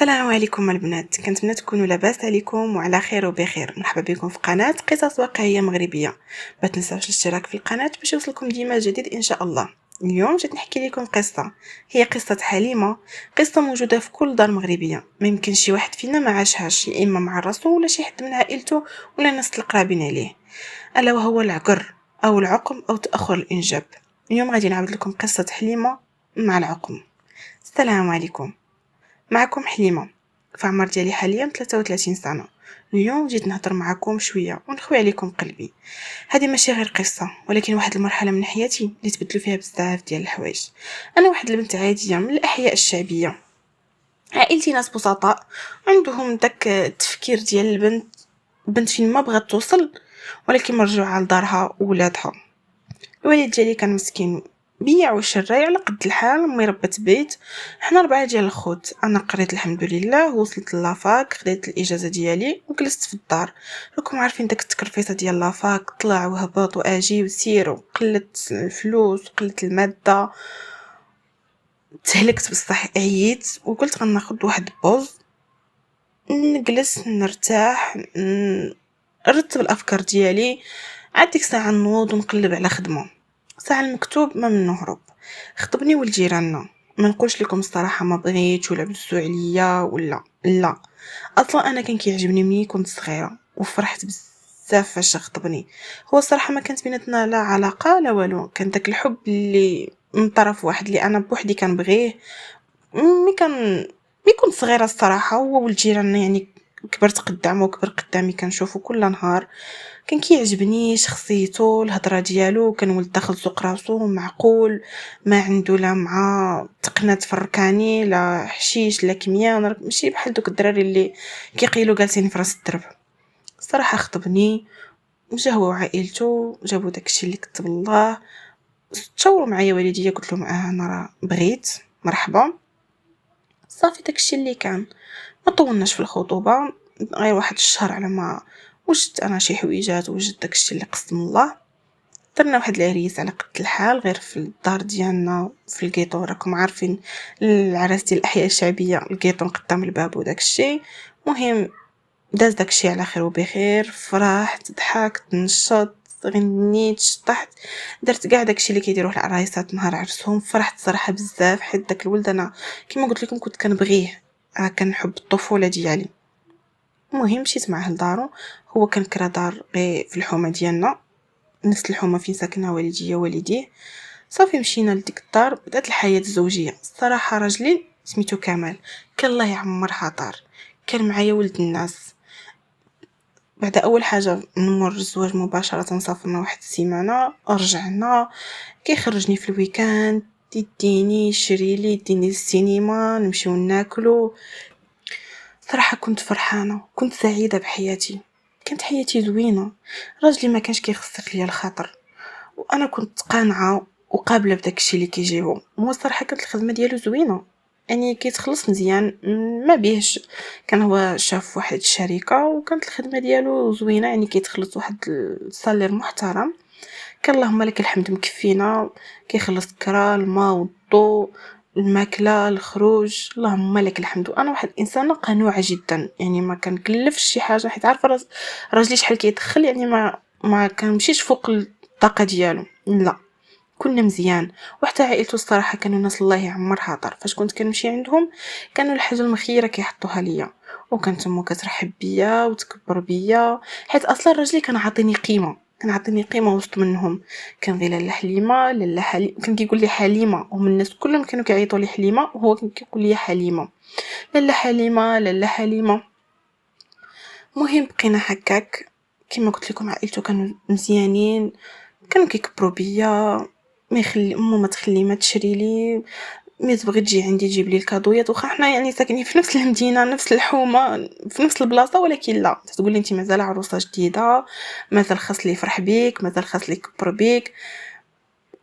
السلام عليكم البنات، كنتمنى تكونوا لاباس عليكم وعلى خير وبخير. مرحبا بكم في قناه قصص واقعيه مغربيه. ما تنساوش الاشتراك في القناه باش يوصلكم ديما جديد ان شاء الله. اليوم جيت نحكي لكم قصه، هي قصه حليمه، قصه موجوده في كل دار مغربيه. ما يمكن شي واحد فينا ما عاشهاش، يا اما مع راسو ولا شي حد من عائلته ولا الناس القرابين عليه، الا وهو العقر او العقم او تاخر الانجاب. اليوم غادي نعاود لكم قصه حليمه مع العقم. السلام عليكم، معكم حليمة. في عمر ديالي حاليا 33 سنة. اليوم جيت نهضر معكم شوية ونخوي عليكم قلبي. هذه ماشي غير قصة، ولكن واحد المرحلة من حياتي اللي تبدلوا فيها بزاف ديال الحوايج. أنا واحد البنت عادية من الأحياء الشعبية، عائلتي ناس بسطاء عندهم داك التفكير ديال بنت فين ما بغات توصل ولكن مرجوعة لدارها وولادها. الوالد ديالي كان مسكين، بيع وشراي على قد الحال. امي ربت بيت، حنا 4 ديال الخوت. انا قريت الحمد لله، وصلت لافاك، خديت الاجازه ديالي وجلست في الدار. راكم عارفين داك التكرفيصه ديال لافاك، طلع وهبط واجي وسير، وقلت الفلوس وقلت الماده. تهلكت بصح، عييت وقلت غناخذ واحد بوز، نجلس نرتاح، نرتب الافكار ديالي. عاد ديك الساعه نوض ونقلب على خدمه. ساعه المكتوب ما من نهرب. خطبني ولد جيراننا. ما نقولش لكم الصراحه ما بغيتش ولا بزو عليا ولا لا، اصلا انا كان كيعجبني ملي كنت صغيره وفرحت بزاف فاش خطبني. هو الصراحه ما كانت بيناتنا لا علاقه لا والو، كان داك الحب اللي من طرف واحد اللي انا بوحدي كنبغيه. مي كنت صغيره الصراحه. هو ولد جيراننا يعني كبرت قدامه وكبر قدامي، كنشوفه كل نهار. كان كيعجبني شخصيته، الهضره ديالو، كان ولد داخل سوق راسو، معقول، ما عنده لا مع تقنات فركاني لا حشيش لا كميان، ماشي بحال دوك الدراري اللي كيقيلوا جالسين في راس الدرب. الصراحه خطبني وجا هو وعائلته، جابوا داكشي اللي كتب الله. تشاوروا معايا والديا، قلت لهم انا راه بغيت، مرحبا. صافي داكشي اللي كان. ما طولناش في الخطوبه، غير واحد الشهر على ما وجدت انا شي حويجات، وجدت داكشي اللي قسم الله. درنا واحد العريس على قد الحال، غير في الدار ديالنا في الكيطو. راكم عارفين العراس ديال الاحياء الشعبيه، الكيطو قدام الباب وداكشي. مهم داز داكشي على خير وبخير، فرحت، ضحكت، نشطت، غنيت، شطحت، درت كاع داكشي اللي كيديروه العرايسات نهار عرسهم. فرحت صراحه بزاف، حيت داك الولد انا كما قلت لكم كنت كنبغيه، كنحب الطفوله ديالي. المهم مشيت معاه لدارو. هو كان كرا دار غير في الحومه ديالنا، نفس الحومه فين ساكنه والديا ووالديه. صافي مشينا لديك الدار، بدات الحياه الزوجيه. الصراحه راجلي سميتو كمال، كان الله يعمرها دار، كان معايا ولد الناس. بعد اول حاجه من مور الزواج مباشره سافرنا واحد السيمانه، رجعنا كيخرجني في الويكاند، يديني يشري لي، يديني للسينما، نمشيو ناكلو. صراحه كنت فرحانه، كنت سعيده بحياتي، كانت حياتي زوينه. راجلي ما كانش كيخسر ليا الخاطر، وانا كنت قانعه وقابله بداك الشيء اللي كيجيبو. هو الصراحه كانت الخدمه ديالو زوينه، يعني كيتخلص مزيان، ما بيهش. كان هو شاف واحد الشركه وكانت الخدمه ديالو زوينه، يعني كيتخلص واحد السالير محترم. كان اللهم لك الحمد مكفينا، كيخلص الكرا، الماء والضوء، الماكله، الخروج، اللهم لك الحمد. انا واحد انسانه قنوعه جدا، يعني ما كنكلفش شي حاجه، حيت عارفه راجلي شحال كيدخل، يعني ما كنمشيش فوق الطاقه ديالو، لا، كنا مزيان. وحتى عائلته الصراحه كانوا ناس الله يعمرها دار. فاش كنت كنمشي عندهم كانوا الحاجه المخيره كيحطوها ليا، وكانت امو كترحب بيا وتكبر بيا، حيت اصلا راجلي كان عاطيني قيمه، كان عاطيني قيمه وسط منهم. كان غير لاله حليمه، لاله حليمه، كان كيقول لي حليمه، ومن الناس كلهم كانوا كيعيطوا لي حليمه، وهو كان كيقول لي حليمه، لاله حليمه، لاله حليمه. مهم بقينا هكاك. كما قلت لكم عائلته كانوا مزيانين، كانوا كيكبروا بيا. ما يخلي امه ما تخلي ما تشري لي، ما تبغي تجي عندي تجيب لي الكادويات، واخا حنا يعني ساكنين في نفس المدينه، نفس الحومه، في نفس البلاصه، ولكن لا، تقول لي انت مازال عروسه جديده، مازال خاص لي يفرح بيك، مازال خاص لي يكبر بيك.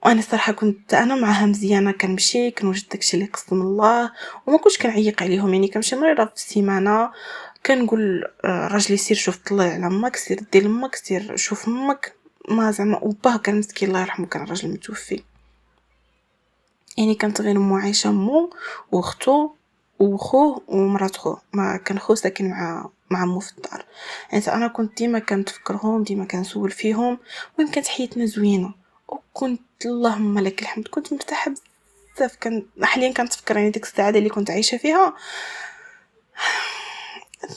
وانا الصراحه كنت انا معاها مزيانه، كنمشي كنوجد داكشي اللي قسم الله، وما كنتش كنعيق عليهم. يعني كنمشي مريره في السيمانه، كنقول راجلي سير شوف طلع على امك، سير دير امك، سير شوف امك. ما زعما وباه كان مسكين الله يرحمه، كان راجل متوفي، يعني كانت غير مو عايشه، مو واختو وخوه ومرات خوه، ما كان خوه ساكن مع عمو في الدار. يعني انا كنت ديما كنتفكرهم، ديما كنسول فيهم. المهم كانت حياتنا زوينه، وكنت اللهم لك الحمد كنت مرتاحه بزاف. كان حاليا كنتفكر يعني ديك السعاده اللي كنت عايشه فيها.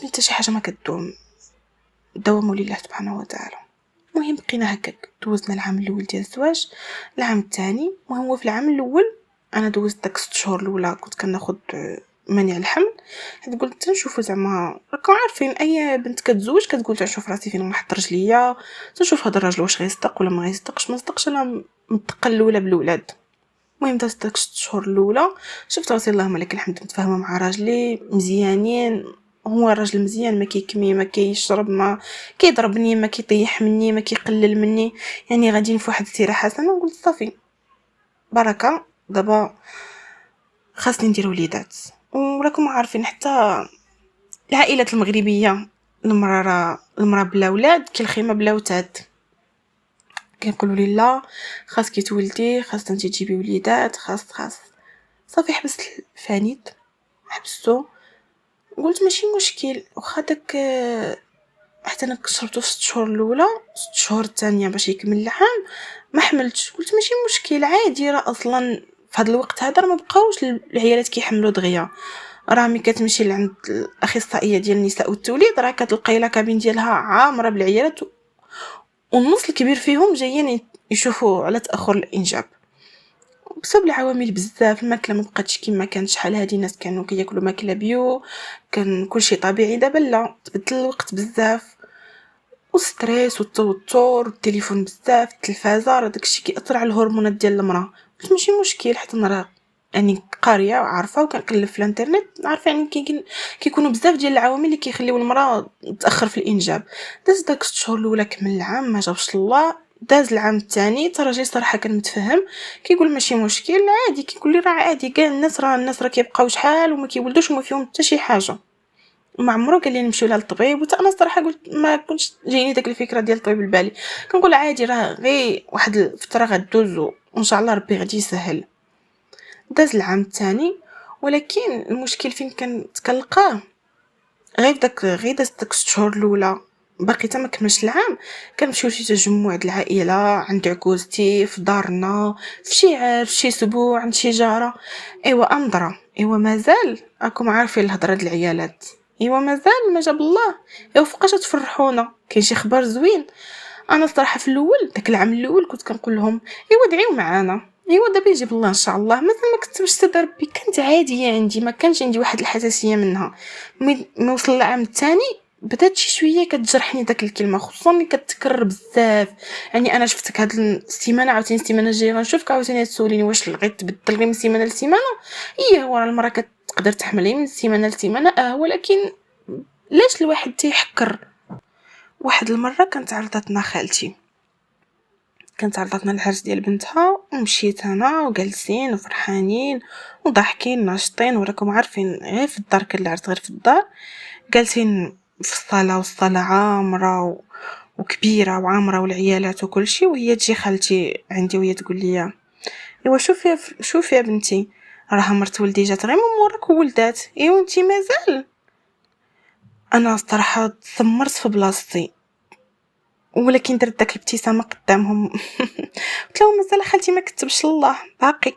حتى شي حاجه ما كدوم، دوام لله سبحانه وتعالى. المهم بقينا هكاك، دوزنا العام الاول ديال الزواج، العام الثاني. وهو في العام الاول انا دوزت داك 6 شهور الاولى كنت كناخذ منع الحمل، حيت قلت تنشوفوا زعما راكم عارفين اي بنت كتزوج كتقول تنشوف راسي فين نحط رجليا، تنشوف هذا الراجل واش غيصدق ولا ما غيصدقش. ما صدقش، انا متقل الاولى بالولاد. المهم دازت داك 6 شهور الاولى، شفت راسي اللهم لك الحمد متفاهمه مع راجلي مزيانين. هو الراجل مزيان، ما كيكمي، ما كيشرب، ما كيضربني، ما كيطيح مني، ما كيقلل مني، يعني غاديين في واحد السيره حسنه. وقلت صافي بركه، دابا خاصني ندير وليدات. وراكم عارفين حتى العائلات المغربيه، المراه بلا ولاد كالخيمه بلا وتاد. كيقولوا لي لا، خاصك تولدي، خاص انت تجيبي وليدات، خاص. صافي حبست الفانيت، حبستو. قلت ماشي مشكل، واخا داك حتى انا كشربتو في 6 شهور الاولى، 6 شهور الثانيه باش يكمل العام ما حملتش. قلت ماشي مشكل عادي، راه اصلا في هذا الوقت هذا ما بقاوش العيالات كيحملوا دغيا. راه ملي كتمشي لعند الاخصائيه ديال النساء والتوليد راه كتلقاي لا كابين ديالها عامره بالعيالات، والنص الكبير فيهم جايين يشوفوا على تاخر الانجاب بسبب العوامل بزاف. الماكله ما بقاتش كما كانت شحال هادي، الناس كانوا كياكلوا ماكله بيو، كان كلشي طبيعي. دابا لا، تبدل الوقت بزاف، والستريس والتوتر والتليفون بزاف، التلفازه، راه داكشي كيأثر على الهرمونات ديال المراه. قلت ماشي مشكل، حتى انا راه يعني قاريه وعارفه وكنقلب في الانترنت، عارفه يعني كيكونوا بزاف ديال العوامل اللي كيخليو المراه تاخر في الانجاب. داز داك 6 شهور الاولى كمل العام ما جابش الله. داز العام الثاني، ترى راجلي صراحه كان متفهم، كيقول ماشي مشكل عادي. كيقول لي راه عادي، كاع الناس راه كيبقاو شحال وما كيولدوش وما فيهم حتى شي حاجه. ما عمرو قال لي نمشيو للطبيب. وتا انا صراحه قلت ما كنتش جايني داك الفكره ديال الطبيب البالي، كنقول عادي راه غير واحد الفتره غدوز وان شاء الله ربي غادي يسهل. داز العام الثاني، ولكن المشكل فين كنلقاه غير داز داك 6 شهور الاولى باقي تا ما كملش العام. كنمشيو لشي تجمع د العائله عند عكوزتي في دارنا، في شي عام، في شي اسبوع عند شي جاره. ايوا انظره، ايوا مازال راكم عارفين الهضره د العيالات، ايوا مازال ما جاب الله. ايوا فوقاش تفرحونا، كاين شي خبر زوين. انا صراحه في الاول داك العام الاول كنت كنقول لهم ايوا دعيو معانا، ايوا دابا يجيب الله ان شاء الله. مثلا ما كنتش سيد ربي، كانت عاديه عندي، ما كانش عندي واحد الحساسيه منها. ما وصل العام الثاني بدات شي شويه كتجرحني داك الكلمه، خصوصا ملي كتكرر بزاف. يعني انا شفتك هاد السيمانه، عاوتاني السيمانه الجايه غنشوفك، عاوتاني تسوليني واش لغيت تبدل غير من سيمانه لسيمانه. هو راه المراه كتقدر تحمل من سيمانه لسيمانه، ولكن لاش الواحد تيحكر. واحد المره كانت عرضتنا العرس ديال بنتها، ومشيت انا وجالسين وفرحانين وضاحكين ناشطين. وراكم عارفين غير في الدار كان العرس غير في الدار، جالسين في الصاله، والصاله عامره وكبيره وعامره والعيالات وكل شيء. وهي تجي خالتي عندي وهي تقول لي ايوا شوفي يا بنتي، راه مرت ولدي جات غير من موراك وولدات، ايوا انتي مازال. انا الصراحه تسمرت في بلاصتي، ولكن درت داك الابتسامه قدامهم. قلت لهم مازال خالتي ما كتبش الله باقي.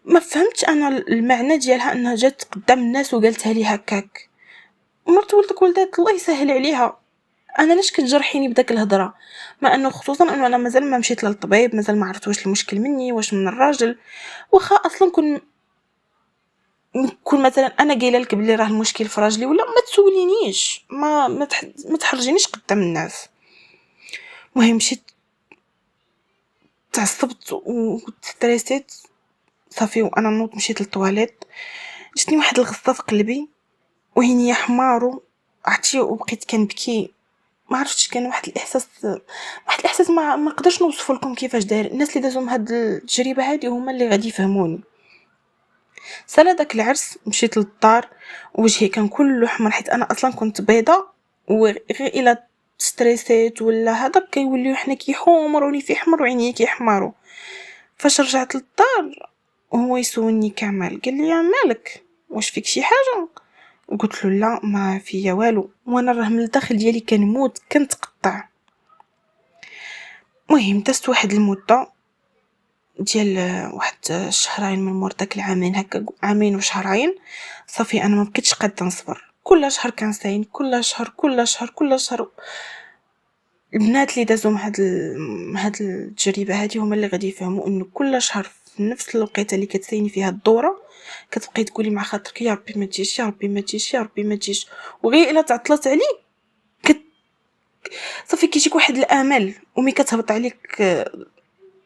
ما فهمتش انا المعنى ديالها انها جات قدام الناس وقالتها لي هكاك. مرت ولدك ولدات الله يسهل عليها، انا علاش كتجرحيني بداك الهضره؟ ما انه خصوصا انه انا مازال ما مشيت للطبيب، مازال ما عرفت واش المشكل مني واش من الراجل. واخا اصلا كون مثلا انا قايله لك بلي راه المشكل في راجلي ولا ما تسولينيش، ما تحرجينيش قدام الناس. المهم مشيت، تعصبت وتستريسيت صافي، وانا نوض مشيت للطواليت. جاتني واحد الغصه في قلبي وعينيا حمارو، عرفتي، وبقيت كنبكي. ما عرفتش، كان واحد الاحساس ما نقدرش نوصف لكم كيفاش داير. الناس اللي دازهم هاد التجربه هذه هما اللي غادي يفهموني. سالا داك العرس مشيت للدار، وجهي كان كله حمر حيت انا اصلا كنت بيضه، وغير الى ستريسيت ولا هذا كيوليو حنا كيحمروني في حمر وعيني كيحمروا. فاش رجعت للدار وهو يسولني كمال، قال لي يا مالك؟ واش فيك شي حاجه؟ قلت له لا ما فيا والو، وانا راه من الداخل ديالي كنموت كنتقطع. المهم دازت واحد المده ديال واحد شهرين من مور داك العامين هكا، عامين وشهرين صافي انا ما بقيتش قادة نصبر. كل شهر كنساين، كل شهر. البنات اللي دازو مع هاد التجربه هادي هما اللي غادي يفهموا انه كل شهر في نفس الوقيته اللي كتسايني فيها الدوره كتبقاي تقولي مع خاطرك يا ربي ما تجيش، يا ربي ما تجيش، يا ربي ما تجيش، وغير الا تعطلت عليك صافي كيجيك واحد الامل. ومي كتهبط عليك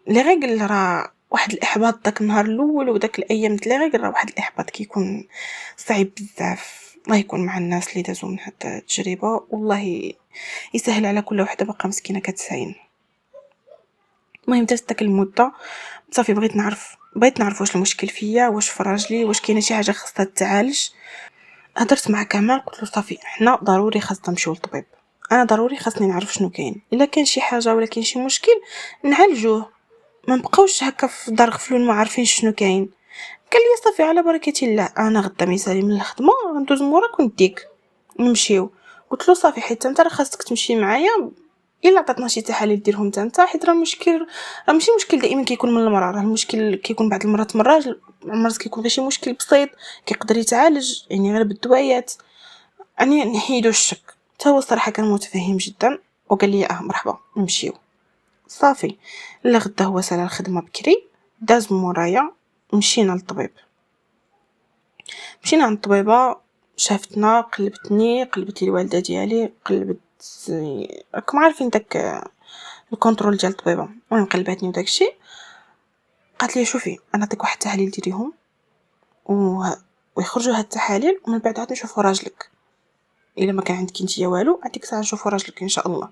لي ريغل راه واحد الاحباط داك النهار الاول وداك الايام ديال لي ريغل، راه واحد الاحباط كيكون صعيب بزاف. الله يكون مع الناس اللي دازو من هاد التجربه، والله يسهل على كل وحده باقا مسكينه كتساين. المهم دازت داك المده صافي بغيت نعرف واش المشكل فيا، واش في راجلي، واش كاينه شي حاجه خاصها تتعالج. هضرت مع كمال قلت له صافي حنا ضروري خاصنا نمشيو للطبيب، انا ضروري خاصني نعرف شنو كاين، الا كان شي حاجه ولا كاين شي مشكل نعالجوه، ما نبقاوش هكا في دار غفلون ما عارفين شنو كاين. قال لي صافي على بركه الله، انا غدا ميسالي من الخدمه غندوز موراك ونديك نمشيو. قلت له صافي حيت انت راه خاصك تمشي معايا، الا عطاتنا شي تحاليل ديرهم انت، حيت راه المشكل راه ماشي مشكل دائما كيكون من المراه، راه المشكل كيكون بعض المرات من الراجل، مرات كيكون غير شي مشكل بسيط كيقدر يتعالج يعني غير بالدويات، يعني نحيدو الشك. تا هو صراحه كان متفهم جدا وقال لي مرحبا نمشيو. صافي لا غدا هو سال الخدمه بكري، داز مورايا، مشينا للطبيب. مشينا عند الطبيبه، شافتنا، قلبت لي الوالده ديالي، قلبت راكم عارفين داك الكونترول ديال الطبيبه. المهم قلباتني وداكشي، قالت لي شوفي انا نعطيك واحد التحاليل ديريهم ويخرجوا هاد التحاليل، ومن بعد عاد نشوفوا راجلك، الا ما كان عندك نتيا والو عندك ساعه نشوفوا راجلك ان شاء الله.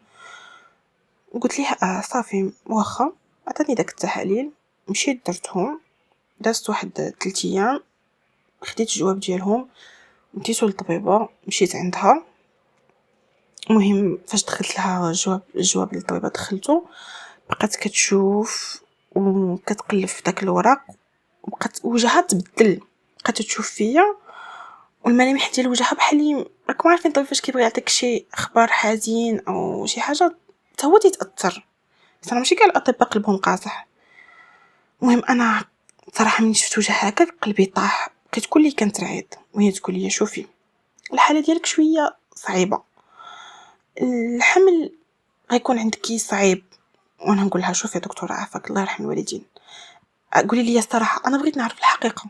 قلت ليه صافي واخا. عطاتني داك التحاليل، مشيت درتهم، دازت واحد 3 ايام، خديت الجواب ديالهم، مشيت للطبيبه، مشيت عندها. المهم فاش دخلت لها الجواب للطبيبه دخلته، بقات كتشوف وكتقلب في داك الوراق، وبقات وجهها تبدل، بقات تشوف فيا والملامح ديال وجهها بحال راكم عارفين الطبيب فاش كيبغي يعطيك شي اخبار حزين او شي حاجه حتى هو تيتاثر، بصح ماشي كاع الاطباء قلبهم قاصح. المهم انا صراحه من شفت وجهها هكا قلبي طاح، بقيت كلي كنترعد وهي تقول لي شوفي الحاله ديالك شويه صعيبه، الحمل غيكون عندك صعيب. وانا نقول لها شوفي يا دكتوره عافاك الله يرحم الوالدين، قولي لي الصراحه انا بغيت نعرف الحقيقه.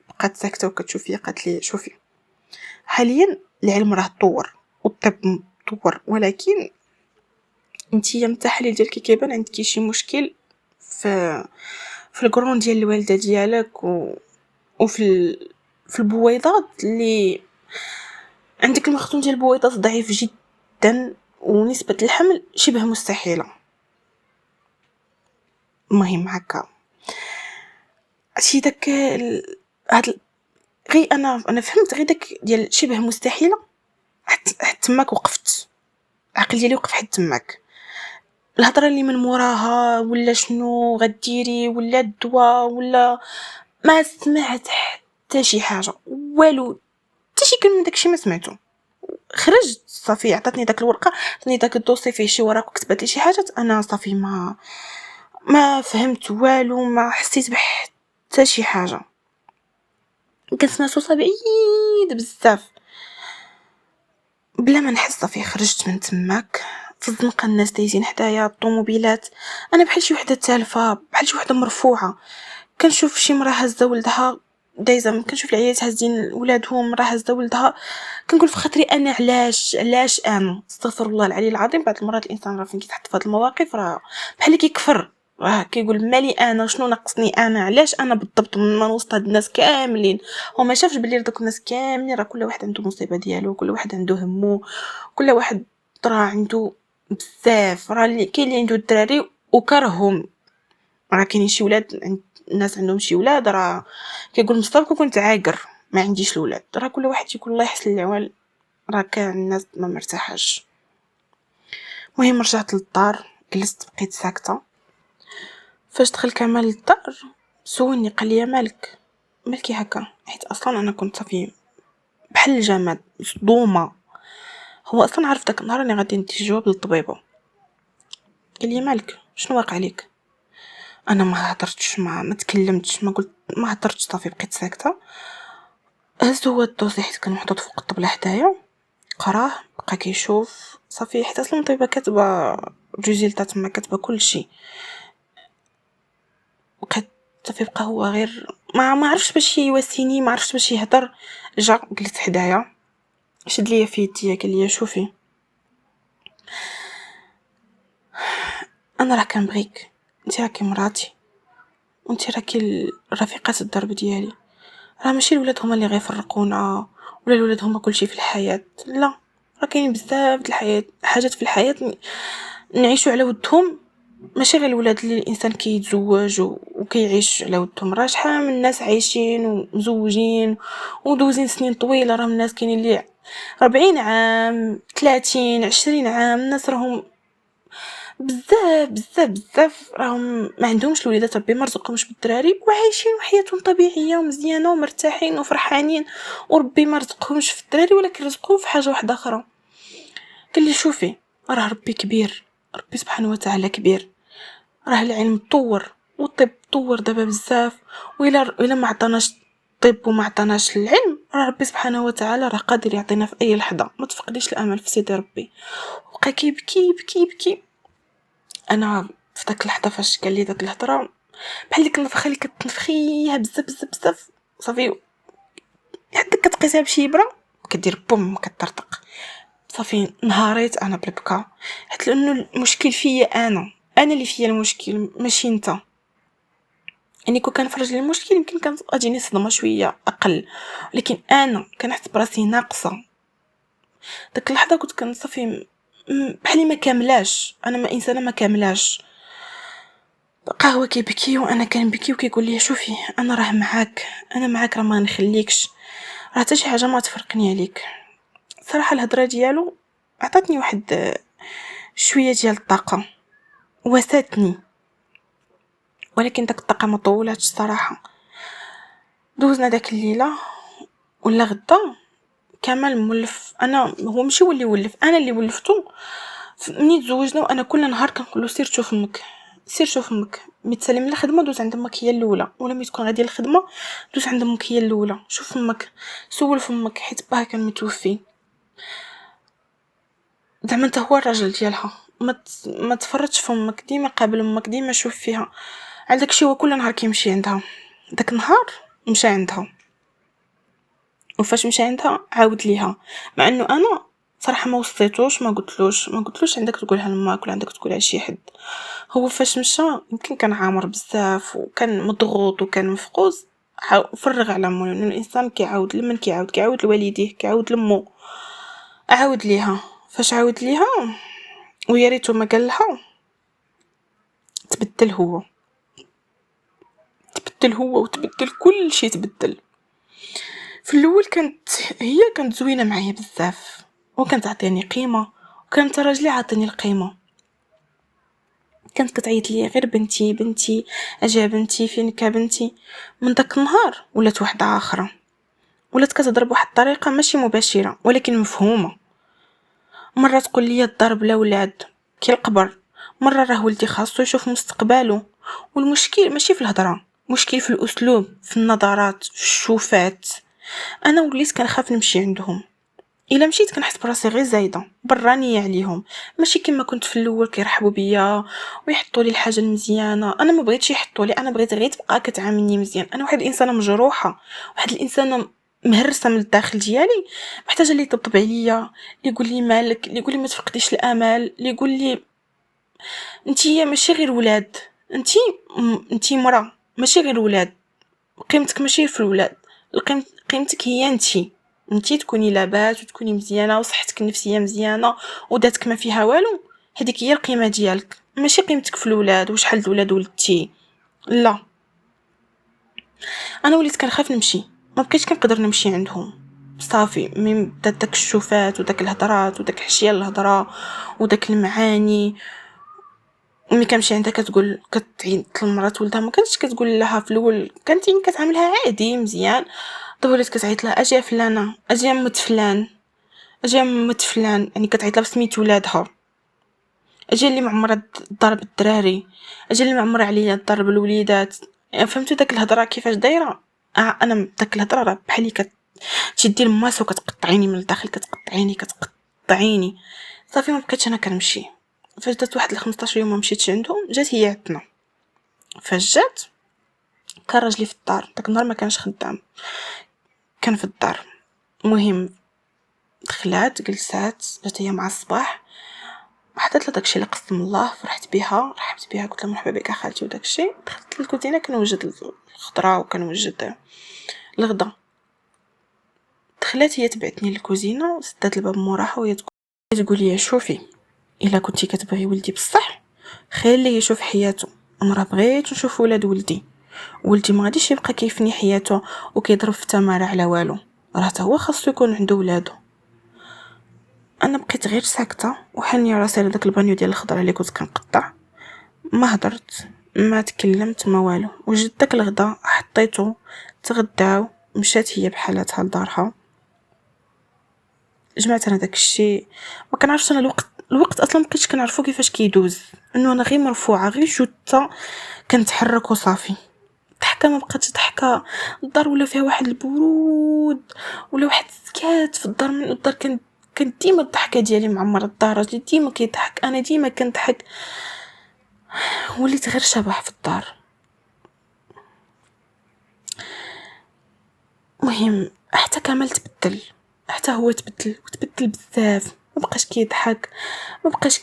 بقات ساكته وكتشوف فيا، قالت لي شوفي حاليا العلم راه تطور والطب تطور، ولكن انتي من التحاليل ديالك كيبان عندك شي مشكل في القرون ديال الوالده ديالك وفي في البويضات، اللي عندك المخزون ديال البويضات ضعيف جدا ونسبه الحمل شبه مستحيله. المهم هكا شي داك هاد غير انا فهمت غير داك ديال شبه مستحيله، حتى تماك وقفت، العقل ديالي وقف حتى تماك. الهضره اللي من موراها ولا شنو غديري ولا الدواء ولا ما سمعت حتى شي حاجه والو، حتى شي كلمه داكشي ما سمعته. خرجت صافي، عطاتني داك الورقه، عطاتني داك الدوسي فيه شي وراق وكتبت لي شي حاجات، انا صافي ما فهمت والو، ما حسيت بحتى شي حاجه، كنت ناسو بعيد بزاف بلا ما نحس. صافي خرجت من تماك في الزنقه، الناس دايزين حدايا، الطوموبيلات، انا بحال شي وحده تالفه، بحال شي وحده مرفوعه. كنشوف شي مرا هازه ولدها دايزه، كنشوف العيالات هازين ولادهم، مرا هازه ولدها، كنقول في خاطري انا علاش انا استغفر الله العلي العظيم. بعض المرات الانسان راه فين كيتحط في هذه المواقف راه بحال كيكفر، راه كيقول مالي انا، شنو ناقصني انا، علاش انا بالضبط من وسط هاد الناس كاملين. هو ما شافش بلي دوك الناس كاملين راه كل واحد عنده مصيبه ديالو، كل واحد عنده همو، كل واحد راه عنده بزاف، راه اللي كاين اللي عنده الدراري وكرههم، راه كاينين شي ولاد الناس عندهم شي ولاد راه كيقول مصطفى كنت عاقر ما عنديش الولاد، راه كل واحد يقول الله يحسن العوال، راه كان الناس ما مرتاحاش. المهم رجعت للدار، جلست بقيت ساكته. فاش دخل كمال للدار سولني قال لي مالك، مالكي هكا، حيت اصلا انا كنت صافي بحال الجماد مصدومه. هو اصلا عارف داك النهار راني غادي ندي جواب للطبيبه، قال لي مالك شنو واقع عليك؟ انا ما هضرتش، ما تكلمتش، ما قلت، ما هضرتش، صافي بقيت ساكته. هز هو الدوسي حيت كان محطوط فوق الطبله حدايا، قراه بقى كيشوف صافي، حيت اصلا الطبيبه كاتبه ريزلت تما، كاتبه كلشي. بقيت صافي بقى هو غير ما عرفش باش يواسيني، ما عرفش باش يهضر. جا جلس حدايا، شد ليا في يديا، قال لي شوفي انا راه كنبغيك، انت راكي مراتي وانت راكي رفيقه الدرب ديالي، راه ماشي الولاد هما اللي غيفرقونا ولا الولاد هما كلشي في الحياه، لا، راه كاين بزاف د الحياه حاجات في الحياه نعيشوا على ودهم. ماشي غير الولاد اللي الانسان كيتزوج وكيعيش على ودهم، راه شحال من ناس عايشين ومزوجين ودوزين سنين طويله، راه الناس كاينين اللي 40 عام 30 20 عام، الناس راهم بزاف بزاف بزاف راهم ما عندهمش الوليدات، ربي ما رزقهمش بالدراري وعايشين وحياتهم طبيعيه ومزيانه ومرتاحين وفرحانين، وربي ما رزقهمش في الدراري ولكن رزقهم في حاجه واحده اخرى. قال لي شوفي راه ربي كبير، ربي سبحانه وتعالى كبير، راه العلم تطور والطب تطور دابا بزاف، وإلا ما عطاناش الطب وما عطاناش العلم، راه ربي سبحانه وتعالى راه قادر يعطينا في اي لحظه، ما تفقديش الامل في سيدي ربي. وبقى كيبكي يبكي يبكي. انا في داك اللحظه فاش قال لي داك الهضره، بحال ديك النفخه اللي كتنفخيها بزاف بزاف بزاف، صافي حتى كتقيسها بشي ابره كدير بوم كتطرطق. صافي نهاريت انا بالبكا، حيت لانه المشكل فيا انا اللي فيا المشكل ماشي انت. يعني كون كان فرج لي المشكل يمكن كان اجيني صدمه شويه اقل، لكن انا كنحس براسي ناقصه. داك اللحظه كنت كنصافي بحالي ما كاملاش، انا ما انسانه ما كاملاش. بقى هو كيبكي وانا كنبكي وكيقول لي شوفي انا راه معاك، انا معاك، راه ما نخليكش، راه حتى شي حاجه ما تفرقني عليك. صراحه الهضره ديالو عطاتني واحد شويه ديال الطاقه، وساتني، ولكن داك الطاقه ما طولاتش صراحه. دوزنا داك الليله ولا غدا كمال مولف، انا هو ماشي هو اللي ولف، انا اللي ولفتو. مني تزوجنا وانا كل نهار كنقول له سير شوف امك، سير شوف امك، مي تسالي من الخدمه دوز عند امك هي الاولى، ولا مي تكون غادي للخدمه دوز عند امك هي الاولى، شوف امك، سول فمك، حيت باه كان متوفي. زعما انت هو الراجل ديالها، ما تفرطش فمك، ديما قابل امك، ديما شوف فيها. عندك شي هو كل نهار كيمشي عندها، داك النهار مشى عندها، وفاش مشى عندها عاود ليها، مع انه انا صراحه ما وصيتوش، ما قلتلوش عندك تقولها لماك ولا عندك تقولها لشي حد. هو فاش مشى يمكن كان عامر بزاف وكان مضغوط وكان مفقود، فرغ على مو، لانه الانسان كيعاود لمن كيعاود لوالديه، كيعاود لمو. عاود ليها، فاش عاود ليها ويا ريتو ما قال لها، تبدل هو، تبدل هو وتبدل كل شيء، تبدل. في الاول كانت زوينه معايا بزاف، وكانت تعطيني قيمه، وكانت راجلي عاطيني القيمه. كانت كتعيط لي غير بنتي بنتي، اجا بنتي فينك بنتي. من داك النهار ولات واحده اخرى، ولات كتهضر بواحد الطريقه ماشي مباشره ولكن مفهومه. مره تقول لي الضرب لا ولاد كي القبر، مره راه ولدي خاصو يشوف مستقبله. والمشكل ماشي في الهضره، مشكل في الاسلوب، في النظرات، في الشوفات. انا وليت كنخاف نمشي عندهم، الا مشيت كنحس براسي غير زايده برانيه عليهم، ماشي كما كنت في الاول كيرحبوا بيا ويحطوا لي الحاجه المزيانه. انا ما بغيتش يحطوا لي، انا بغيت غير تبقى كتعاملني مزيان. انا واحد الانسانه مجروحه، واحد الانسانه مهرسه من الداخل ديالي، محتاجه اللي يطبطب عليا، اللي يقول لي مالك، اللي يقول لي ما تفقديش الامل، اللي يقول لي انتي ماشي غير ولاد، انتي مرا ماشي غير ولاد، قيمتك ماشي في الولاد، قيمتك هي انتي تكوني لاباس وتكوني مزيانه وصحتك النفسيه مزيانه وداتك ما فيها والو، هذيك هي القيمه ديالك، ماشي قيمتك في الولاد وشحال د ولاد ولدتي. لا، انا وليت كنخاف نمشي، ما بقيتش كنقدر نمشي عندهم. صافي من بدات داك الشوفات وداك الهضرات وداك حشيه الهضره وداك المعاني، ملي كنمشي عندها كتقول كتعيط لمرات ولدها، ما كانتش كتقول لها في الاول، كانت كتعاملها عادي مزيان. دابا ولات كتعيط لها اجي فلانه، اجي مت فلان، اجي مت فلان، يعني كتعيط لها بسميت ولادها. اجي اللي معمره ضرب الدراري، اجي اللي معمره عليا ضرب الوليدات. يعني فهمتوا داك الهضره كيفاش دايره؟ انا داك الهضره راه بحالي كتشدي الماس وكتقطعيني من الداخل، كتقطعيني. صافي ما بقيتش انا كنمشي. فاش دات واحد 15 يوم ما مشيتش عندهم، جات هي عندنا. فاش جات كان راجلي في الدار، داك النهار ما كانش خدام، كان في الدار. المهم دخلات جلسات، جات هي مع الصباح، حطيت لها داكشي اللي قسم الله، فرحت بها، رحبت بها، قلت لها مرحبا بك خالتي وداكشي. دخلت للكوزينه كنوجد الخضره وكنوجد الغدا. دخلت هي تبعتني للكوزينه وسدات الباب موراها وهي تقول لي شوفي، الا كنتي كتبغي ولدي بصح خليه يشوف حياته. انا راه بغيت نشوف ولاد ولدي ما غاديش يبقى كيفني حياته وكيضرب في التماره على والو، راه حتى هو خاصو يكون عنده ولادو. انا بقيت غير ساكته وحني راسي على داك البانيو ديال الخضره اللي كنت كنقطع. ما هضرت ما تكلمت ما والو. وجدت داك الغدا حطيته، تغداو، مشات هي بحالاتها لدارها. جمعت انا داك الشيء، ما كنعرفش انا الوقت اصلا مبقيتش كنعرفو كيفاش كيدوز، انه انا غير مرفوعه غير جوته كنتحرك وصافي. ضحكه ما بقاتش ضحكه، الدار ولا فيها واحد البرود ولا واحد السكات في الدار. من الدار كان ديما الضحكه ديالي معمره الدار، راجلي ديما كيضحك، انا ديما كنضحك. وليت غير شبح في الدار. مهم حتى كمال تبدل، حتى هو تبدل وتبدل بزاف. ما بقاش كيضحك، ما بقاش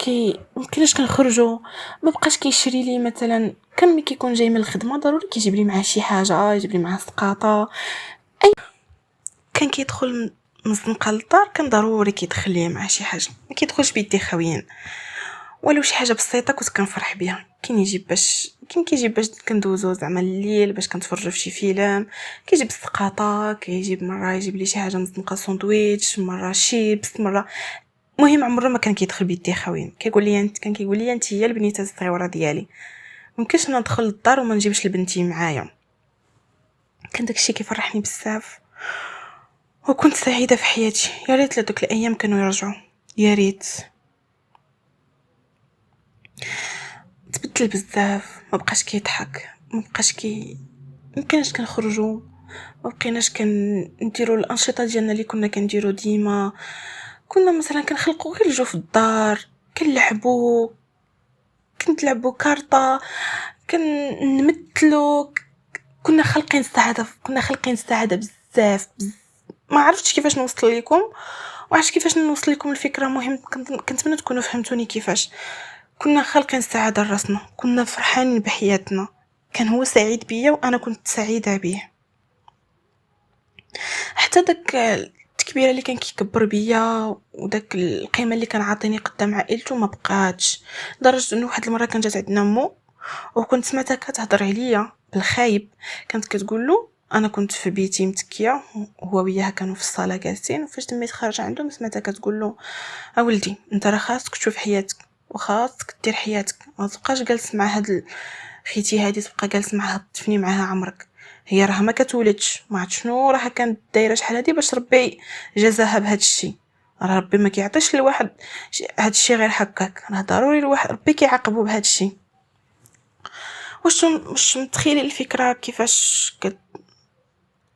مكناش كنخرجوا، ما بقاش كيشري لي مثلا. كان ملي كيكون جاي من الخدمه ضروري كيجيب لي معاه شي حاجه، يجيب لي معاه سقاطه. اي كان كيدخل من الزنقه للدار كان ضروري كيدخل لي معاه شي حاجه، ما كيدخلش بيدي خاويين. ولو شي حاجه بسيطه كنت كنفرح بها. كاين كيجيب باش كندوزو زعما الليل باش كنتفرجوا في شي فيلم، كيجيب السقاطه، كيجيب مره يجيب لي شي حاجه مزنقه ساندويتش، مره شيبس، مره. مهم عمره ما كان كيدخل بيدي خاويين. كان كيقول لي انت هي البنيته الصغيره ديالي، ممكنش انا ندخل للدار وما نجيبش لبنتي معايا. كان داكشي كيفرحني بزاف وكنت سعيده في حياتي. يا ريت دوك الايام كانوا يرجعوا، يا ريت. تبدل بزاف، ما بقاش كيضحك، ما بقاش مكناش كنخرجوا، ما بقيناش نديروا الانشطه ديالنا اللي كنا كنديروا ديما. كنا مثلا كنخلقوا غير جو في الدار، كنلعبوا، كنتلعبوا كارطه، كنمثلوا. كنا خالقين السعاده بزاف. ما عرفتش كيفاش نوصل لكم، وعرفت كيفاش نوصل لكم الفكره. مهم كنتمنى تكونوا فهمتوني كيفاش كنا خالقين السعاده لراسنا، كنا فرحانين بحياتنا، كان هو سعيد بيا وانا كنت سعيده بيه. حتى داك التكبيره اللي كان كيكبر بيا وداك القيمه اللي كان عاطيني قدام عائلته ما بقاتش. لدرجه انه واحد المره كانت جات عندنا مو وكنت سمعتها كتهضر عليا بالخايب. كانت كتقول له انا كنت في بيتي متكيه، هو وياها كانوا في الصاله جالسين، وفاش تميت خارجه عندهم سمعتها كتقول له اولدي انت راه خاصك تشوف حياتك وخاصك دير حياتك، ما تبقاش جالس مع هاد خيتي هادي، تبقى جالس معها تفني معها عمرك. هي راه ما كتولدش، ما عرفت شنو راه كانت دايره شحال هادي باش ربي جزاها بهذا الشيء. راه ربي ما كيعطيش لواحد هذا الشيء غير هكاك، راه ضروري الواحد ربي كيعاقبه بهذا الشيء. واش متخيلي الفكره كيفاش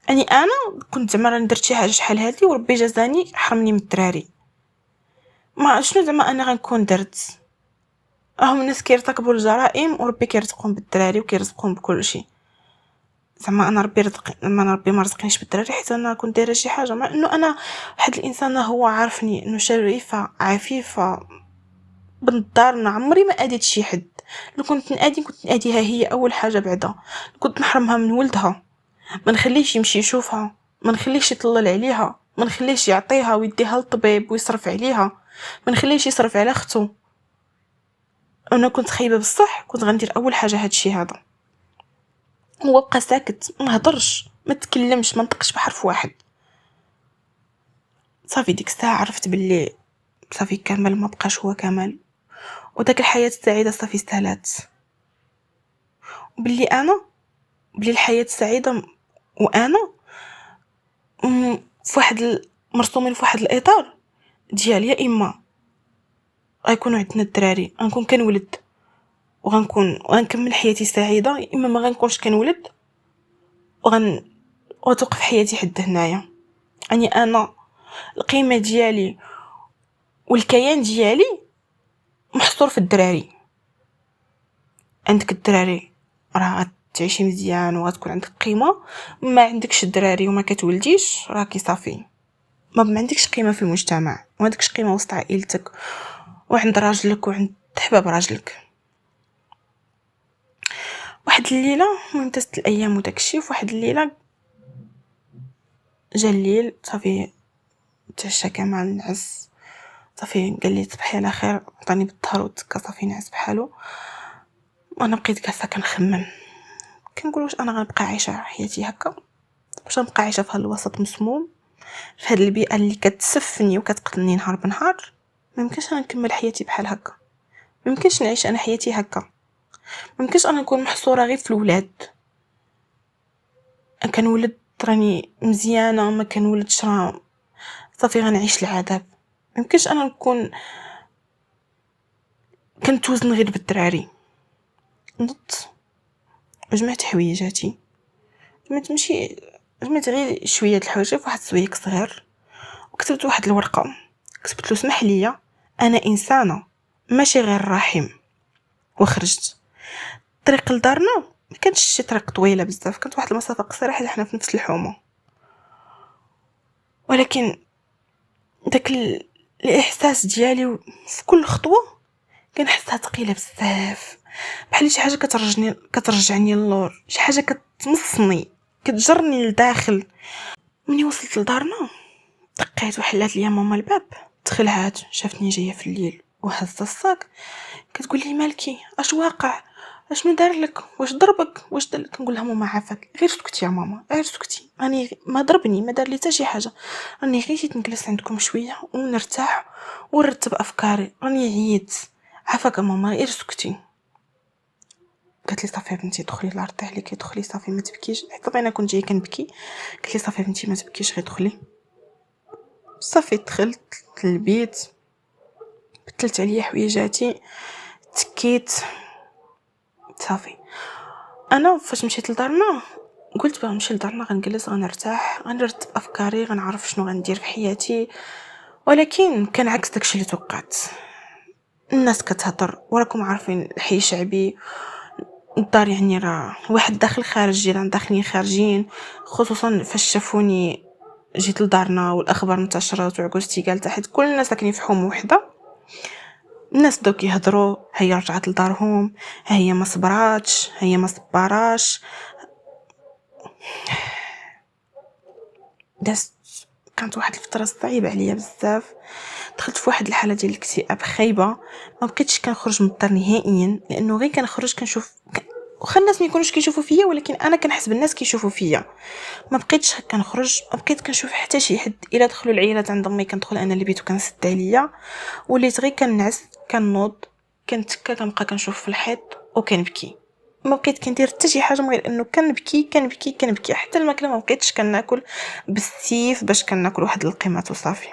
يعني انا كنت زعما درت شي حاجه شحال هادي وربي جزاني حرمني من الدراري. ما شنو زعما انا غنكون درت؟ راهم الناس كيرتكبوا الجرائم وربي كيرزقهم بالدراري وكيرزقهم بكل شيء. زعما انا ربي رزقني، لما انا ربي ما رزقنيش بالدراري حيت انا كنت دايره شي حاجه، مع انه انا واحد الانسان هو عارفني انه شريفه عفيفه بنضارنا، عمري ما اديت شي حد. لو كنت نادي كنت ناديها هي اول حاجه، بعدا كنت نحرمها من ولدها، ما نخليش يمشي يشوفها، ما نخليش يطلل عليها، ما نخليش يعطيها ويديها للطبيب ويصرف عليها، ما نخليش يصرف على اخته. انا كنت خايبه بصح كنت غندير اول حاجه هادشي هذا. هو بقى ساكت، ما هضرش ما تكلمش ما نطقش بحرف واحد. صافي ديك الساعه عرفت باللي صافي كمال ما بقاش هو كمال، وداك الحياة السعيدة صافي استهلات. وباللي انا بلي الحياة سعيدة وانا في واحد مرسومين في واحد الاطار ديال يا اما غيكونوا عندنا الدراري غنكون كنولد وغنكمل حياتي سعيده، يا اما ما غنكونش كنولد وتوقف حياتي حد هنايا. يعني انا القيمه ديالي والكيان ديالي محصور في الدراري. عندك الدراري راه غتعيشي مزيان وغتكون عندك قيمه، ما عندكش الدراري وما كتولديش راكي صافي ما عندكش قيمه في المجتمع، ما عندكش قيمه وسط عائلتك وعند راجلك وعند حباب راجلك. واحد الليله المهم دازت الايام وداكشي، في واحد الليله جا الليل صافي تعشى كامل نعس صافي قال لي تصبحي على خير، عطاني بالظهر وتكا صافي نعس بحالو. وانا بقيت جالسه كنخمم كنقول واش انا غنبقى عايشه حياتي هكا، واش غنبقى عايشه في هذا الوسط مسموم في هذه البيئه اللي كتسفني وكتقتلني نهار بنهار. ما يمكنش انا نكمل حياتي بحال هكا، ما يمكنش نعيش انا حياتي هكا، ما يمكنش انا نكون محصوره غير في الولاد. كنولد راني مزيانه، ما كنولدش راه صافي غنعيش العذاب. ما يمكنش انا نكون كنتوزن غير بالدراري. نضت وجمعت حويجاتي، جمعت غير شويه د الحوايج في واحد السويق صغير، وكتبت واحد الورقه كتبت له اسمح لي انا انسانه ماشي غير رحم. وخرجت. الطريق لدارنا ما كانش شي طريق طويله بزاف، كانت واحد المسافه قصيره حيت حنا في نفس الحومه، ولكن داك الاحساس ديالي في كل خطوه كنحسها ثقيله بزاف، بحال شي حاجه كترجعني للور، شي حاجه كتمصني كتجرني لداخل. مني وصلت لدارنا دقيت وحلات ليا ماما الباب، دخلات شافتني جايه في الليل وهزت الصاك كتقول لي مالكي اش واقع، اشنو دار لك، واش ضربك، واش دار لك؟ نقول لها ماما عافاك غير سكتي يا ماما غير سكتي، راني ما ضربني ما دار لي حتى شي حاجه، راني غير جيت نجلس عندكم شويه ونرتاح ونرتب افكاري، راني عييت عافاك ماما غير سكتي. قالت لي صافي بنتي دخلي الله يرضي عليك دخلي صافي ما تبكيش، حيت انا كنت جايه كنبكي. قالت لي صافي بنتي ما تبكيش غير دخلي. صافي دخلت للبيت بدلت عليا حويجاتي تكيت صافي. انا فاش مشيت لدارنا قلت باه نمشي لدارنا غنجلس غنرتاح غنرتب افكاري غنعرف شنو غندير في حياتي، ولكن كان عكس داكشي اللي توقعت. الناس كتهضر وراكم عارفين الحي شعبي، الدار يعني راه واحد داخل خارج جيران داخلين خارجين، خصوصا فاش شافوني جيت لدارنا والاخبار انتشرت وعكوستي قالت حيت كل الناس ساكنين في حومه وحده. الناس بداو كيهضروا هي رجعت لدارهم، هي ما صبراتش، هي ما صبراش. دازت كانت واحد الفتره صعيبه عليا بزاف، دخلت في واحد الحاله ديال الاكتئاب خايبه، ما بقيتش كنخرج من الدار نهائيا، لانه غير كنخرج كنشوف واخا الناس ما يكونوش كيشوفوا فيا ولكن انا كنحس بالناس كيشوفوا فيا. ما بقيتش كنخرج، ما بقيت كنشوف حتى شي حد، الا دخلوا العيالات عند امي كندخل انا للبيت وكنسد عليا، وليت غير كنعس كنوض كنتكا كنبقى كنشوف في الحيط وكنبكي. ما بقيت كندير حتى شي حاجه غير انه كنبكي حتى الماكله ما بقيتش كناكل بالسيف باش كناكل واحد القيمات وصافي.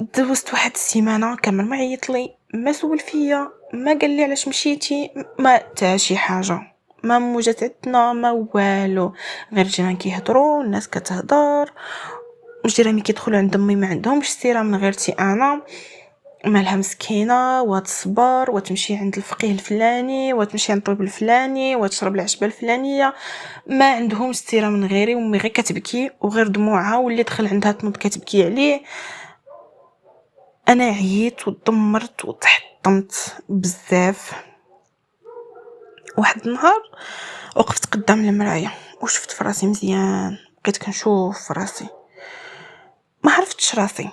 دوزت واحد السيمانه كامل ما عيط لي ما سول فيا ما قال لي علاش مشيتي ما تا شي حاجه، ما موجات عندنا ما والو، غير جيران كيهضروا الناس كتهضر، جيراني كيدخلوا عند امي ما عندهمش سيره من غيرتي انا، مالها مسكينه وتصبر وتمشي عند الفقيه الفلاني وتمشي عند الطبيب الفلاني وتشرب العشبه الفلانيه، ما عندهمش سيره من غيري. وامي غير كتبكي وغير دموعها واللي دخل عندها تنوض كتبكي عليه. انا عييت ودمرت وتحطمت بزاف. واحد النهار وقفت قدام المرايه وشفت في راسي مزيان، بقيت كنشوف في راسي ما عرفتش راسي،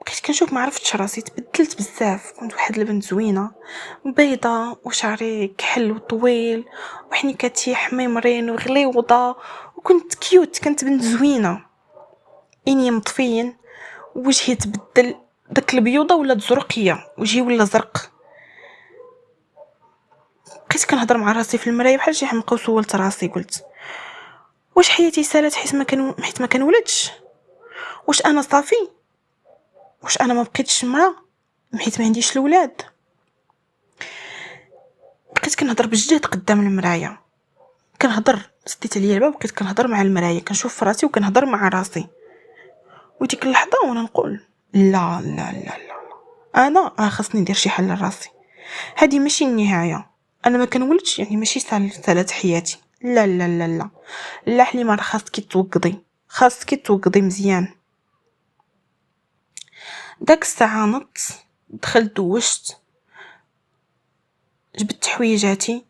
بقيت كنشوف ما عرفتش راسي، تبدلت بزاف. كنت واحد البنت زوينه بيضه وشعري كحل وطويل وحنيكتي حميمرين وغليوضه، وكنت كيوت، كنت بنت زوينه، اني مطفين وجهي تبدل داك البيوضه ولات زرقيه وجهي ولا زرق. بقيت كنهضر مع راسي في المرايه بحال شي حمقى وسولت راسي قلت واش حياتي سالات حيت ما كنولدش؟ واش انا صافي؟ واش انا ما بقيتش مرا حيت ما عنديش الاولاد؟ بقيت كنهضر بجد قدام المرايه، كنهضر سديت عليا الباب بقيت كنهضر مع المرايه كنشوف في راسي وكنهضر مع راسي. وديك اللحظه وانا نقول لا لا لا لا انا خاصني ندير شي حل لراسي. هذه ماشي النهايه، انا ما كنولدش يعني ماشي سالات حياتي. لا لا لا لا لا حليمه، خاصك توقضي مزيان. داك الساعه نط دخلت دوشت، جبت حويجاتي،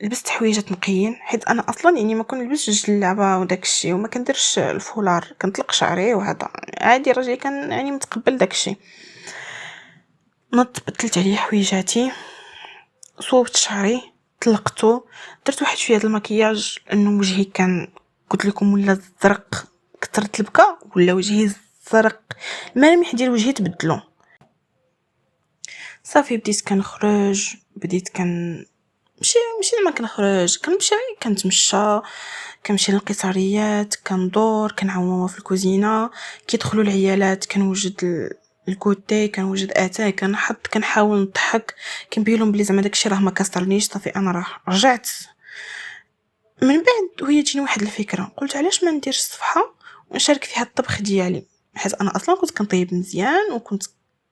لبست حويجات نقيين حيت انا اصلا يعني ما كنلبسش الجلابه وداك الشيء وما كنديرش الفولار، كنطلق شعري وهذا عادي. راجلي كان يعني متقبل داك الشيء. نط بدلت عليه حويجاتي، صوبت شعري، طلقته، درت واحد شويه د المكياج لانه وجهي كان قلت لكم ولا زرق، كثرت البكا ولا وجهي زرق، الملامح ديال وجهي تبدلوا. صافي بديت كنخرج، بديت ماشي لما كنخرج كنمشي كنتمشى، كنمشي للقطاريات، كندور، كنعاون ماما في الكوزينه، كيدخلوا العيالات كنوجد الكوتي، كنوجد اتاي، كنحط، كنحاول نضحك، كنبين لهم بلي زعما داكشي راه ما كسرنيش. صافي انا راه رجعت. من بعد وهي تجيني واحد الفكره، قلت علاش ما نديرش صفحه ونشارك فيها الطبخ ديالي، حيت انا اصلا كنت كنطيب مزيان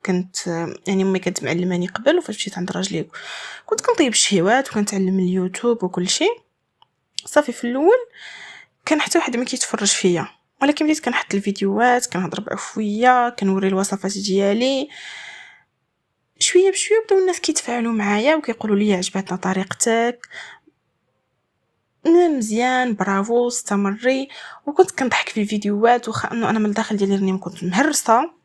كنت يعني امي كانت معلماني قبل، وفاش مشيت عند راجلي كنت كنطيب الشهيوات وكنتعلم اليوتيوب وكل شيء. صافي في الاول كان حتى واحد ما كيتفرج فيا، ولكن بديت كنحط الفيديوهات، كنهضر بعفويه، كنوري الوصفات ديالي، شويه بشويه بداو الناس كيتفاعلوا معايا وكيقولوا لي عجبتنا طريقتك مزيان، برافو، استمري. وكنت كنضحك في الفيديوهات واخا انه انا من الداخل ديالي راني كنت مهرسه.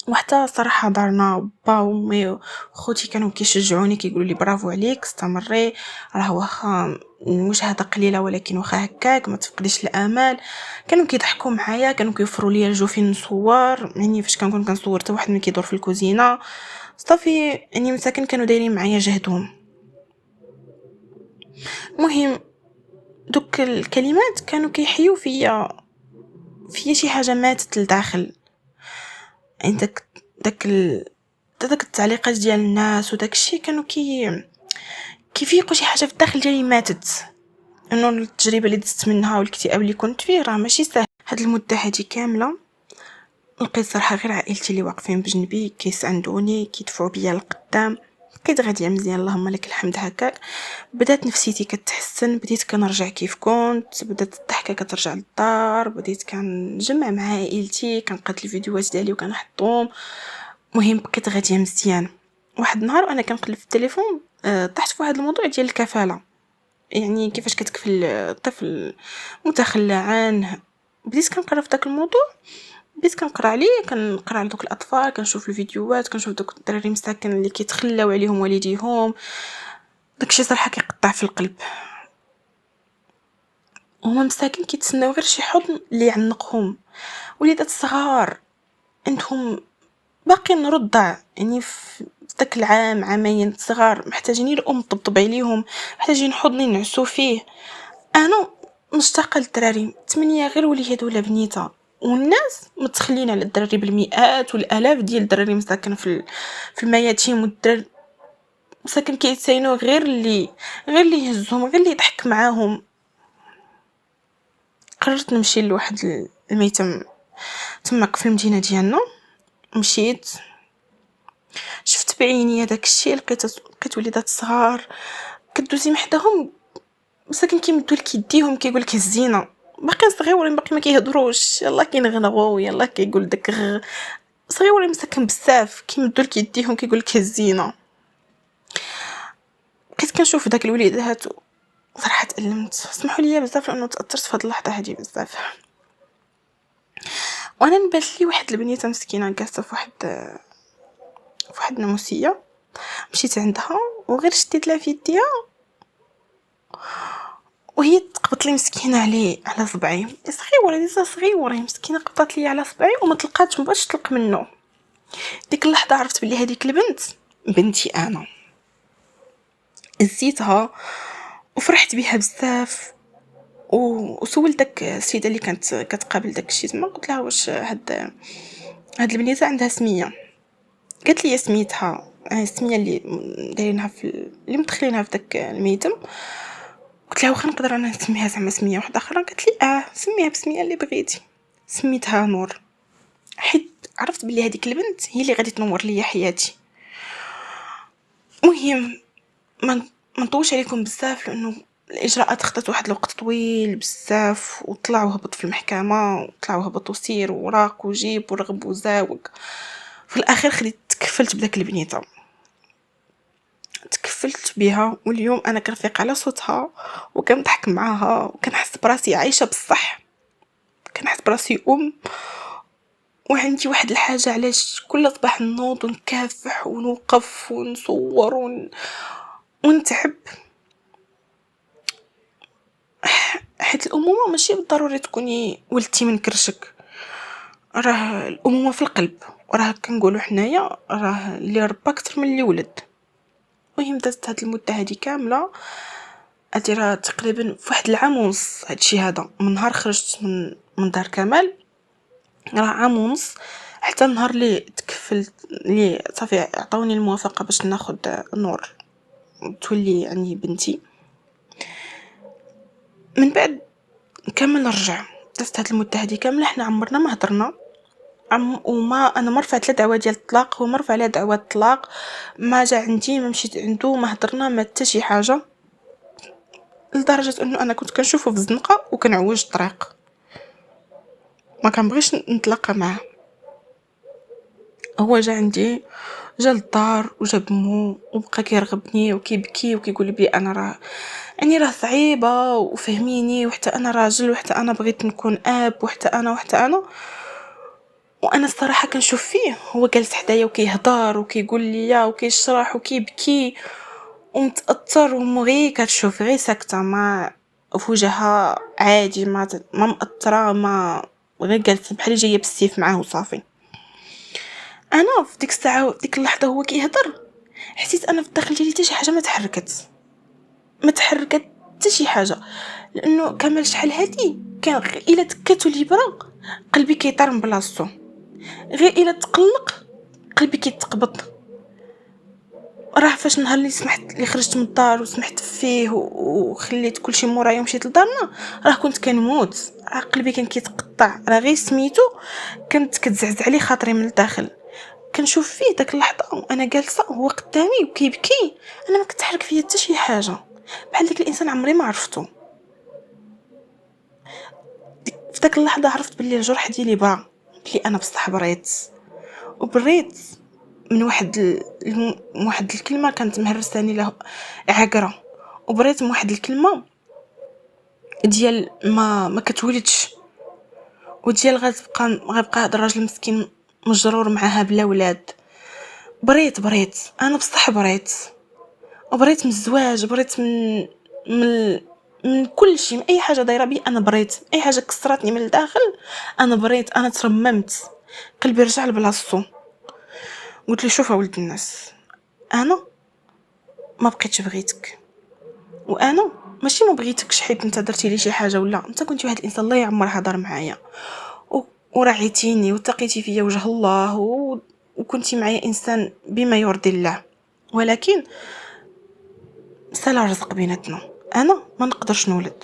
وحتى صراحه دارنا با وامي وخوتي كانوا كيشجعوني كيقولوا لي برافو عليك، استمري، راه واخا المشاهده قليله ولكن واخا هكاك ما تفقديش الامل. كانوا كيضحكوا معايا، كانوا كيوفروا لي الجو فين نصور، يعني فاش كنكون كنصور حتى واحد ما كيدور في الكوزينه. صافي يعني مساكن كانوا دايرين معايا جهدهم. مهم دوك الكلمات كانوا كيحيوا فيا شي حاجه ماتت لداخل. عندك داك التعليقات ديال الناس وداك الشيء كانوا كيفيقوا شي حاجه في الداخل ديالي ماتت، انه التجربه اللي دزت منها والاكتئاب اللي كنت فيه راه ماشي سهل. هاد المده هذه كامله لقيت صراحه غير عائلتي اللي واقفين بجنبي كيساندوني كيدفعوا بيا لقدام. بقيت غاديه مزيان اللهم لك الحمد. هكاك بدات نفسيتي كتحسن، بديت كنرجع كيف كنت، بدات الضحكه كترجع للدار، بديت كنجمع مع عائلتي، كنقاد الفيديوهات ديالي وكنحطهم. مهم بقيت غاديه مزيان. واحد النهار انا كنقلب في التليفون طحت في واحد الموضوع ديال الكفاله، يعني كيفاش كتكفل الطفل متخلى عنه. بديت كنقرا في داك الموضوع، بديت كنقرا عليه، كنقرا على دوك الاطفال، كنشوف الفيديوهات، كنشوف دوك الدراري مساكن اللي كيتخلاو عليهم والديهم. داكشي صراحه كيقطع في القلب، هما مساكن كيتسناو غير شي حضن اللي يعنقهم. وليدات صغار عندهم باقيين رضع، يعني في داك العام عامين صغار محتاجين الام تطبطب عليهم، محتاجين حضن ينعسوا فيه. انا مشتاقه للدراري، تمنيه غير وليد ولا بنيته. والناس متخلين على الدراري بالمئات والالاف ديال الدراري مساكن في المياتم، والدراري مساكن كيتساينوا غير اللي يهزهم، غير اللي يضحك معاهم. قررت نمشي لواحد الميتم تماك في المدينه ديالنا. مشيت شفت بعيني داك الشيء، لقيت وليدات صغار كدوزي محداهم مساكن كيمدوا لك يديهم، كيقول لك الزينه، باقي صغيورين باقي ما كيهضروش، يلا كينغنغوا، يلا كيقول داك صغيورين مساكن بزاف كيمدوا لك يديهم كيقول لك الزينه. بقيت كنشوف داك الوليدات صراحه تألمت، سمحوا لي بزاف لانه تاثرت في هذه اللحظه هذه بزاف. وانا نبات لي واحد البنيته مسكينه جالسه في واحد الناموسيه. مشيت عندها وغير شديت لها في يديها وهي تقبط لي مسكينه على صبعي، صغيره لسه صغيره مسكينه، قبطت لي على صبعي وما طلقاتش، ما بغاتش تطلق منه. ديك اللحظه عرفت بلي هذيك البنت بنتي انا. نسيتها وفرحت بها بزاف. وسولت داك السيده اللي كانت كتقابل داك الشيء تما، قلت لها واش هاد البنيته عندها سميه؟ قالت لي سميتها السميه اللي دايرينها اللي مدخلينها في داك الميتم. قلت لها واخا نقدر انا نسميها زعما سميه واحده اخرى؟ قالت لي سميها بسميه اللي بغيتي. سميتها نور، حيت عرفت بلي هذيك البنت هي اللي غادي تنور ليا حياتي. مهم ما نطولش عليكم بزاف لانه الاجراءات خدت واحد الوقت طويل بزاف، وطلع وهبط في المحكمه، وطلع وهبط وسير وراق وجيب ورغب وزاوق. في الاخير خديت تكفلت بداك البنيته، تكفلت بها، واليوم انا كنفيق على صوتها وكنضحك معاها وكنحس براسي عايشه بصح، كنحس براسي وعندي واحد الحاجه علاش كل صباح نوض ونكافح ونوقف ونصور ونتعب. حيت الامومه ماشي بالضروري تكوني ولدتي من كرشك، راه الامومه في القلب، وراه كنقولوا حنايا راه اللي ربى اكثر من اللي ولد. المهم دازت هاد المده هادي كامله، هادي راه تقريبا في واحد العام ونص هادشي هذا، من نهار خرجت من دار كمال راه عام ونص، حتى النهار اللي تكفلت اللي صافي عطاوني الموافقه باش ناخد نور تولي يعني بنتي. من بعد كمل رجع، دازت هاد المده هادي كامله حنا عمرنا ما هضرنا. وما انا ما رفعت لا دعوه ديال الطلاق، هو ما رفع لا دعوه الطلاق، ما جا عندي، ما مشيت عنده، ما هضرنا، ما حتى شي حاجه. لدرجه انه انا كنت كنشوفه في الزنقه وكنعوج الطريق، ما كنبغيش نتلاقى معاه. هو جا عندي، جا للدار وجاب مو وبقى كيرغبني وكيبكي وكيقول لي انا راه يعني راه صعيبه وفهميني، وحتى انا راجل، وحتى انا بغيت نكون اب، وحتى انا. وانا الصراحه كنشوف فيه هو جالس حدايا وكيهضر وكيقول لي وكيشرح وكيبكي ومتاثر، ومغي كتشوف غير ساكته، ما في وجهها عادي، ما مأثره، ما غير جالسه بحال جايه بالسيف معاه وصافي. انا في ديك الساعه ديك اللحظه هو كيهضر، حسيت انا في الداخل ديالي حتى شي حاجه ما تحركت حتى شي حاجه، لانه كمل شحال هادي كان غير الا تكاتو الابره قلبي كيطير من بلاصتو، غير الا تقلق قلبي كيتقبض. راه فاش نهار اللي سمحت اللي خرجت من الدار وسمحت فيه وخليت كلشي مورايا ومشيت لدارنا، راه كنت كنموت، راه قلبي كان كيتقطع، راه غير سميتو كانت كتزعزع لي خاطري من الداخل. كنشوف فيه داك اللحظه وانا جالسه هو قدامي وكيبكي، انا ما كتحرك فيا حتى شي حاجه، بحال داك الانسان عمري ما عرفتو. في داك اللحظه عرفت باللي الجرح ديالي برا، بلي انا بصح وبريت من واحد الكلمه كانت مهرساني له عقره، وبريت من واحد الكلمه ديال ما كتولدش، وديال غيبقى هذا الراجل مسكين مجرور معاها بلا ولاد. بريت انا بصح وبريت من الزواج، بريت من من كل شيء، من اي حاجه دايره بي انا بريت، اي حاجه كسرتني من الداخل انا بريت، انا ترممت، قلبي رجع لبلاصتو. قلت له شوف ولد الناس، انا ما بقيتش بغيتك، وانا ماشي ما بغيتكش حيت انت درتي لي شي حاجه، ولا انت كنتي واحد الانسان الله يعمر هضر معايا ورعيتيني وتقيتي فيا وجه الله وكنتي معايا انسان بما يرضي الله، ولكن سالا رزق بيناتنا، انا ما نقدرش نولد،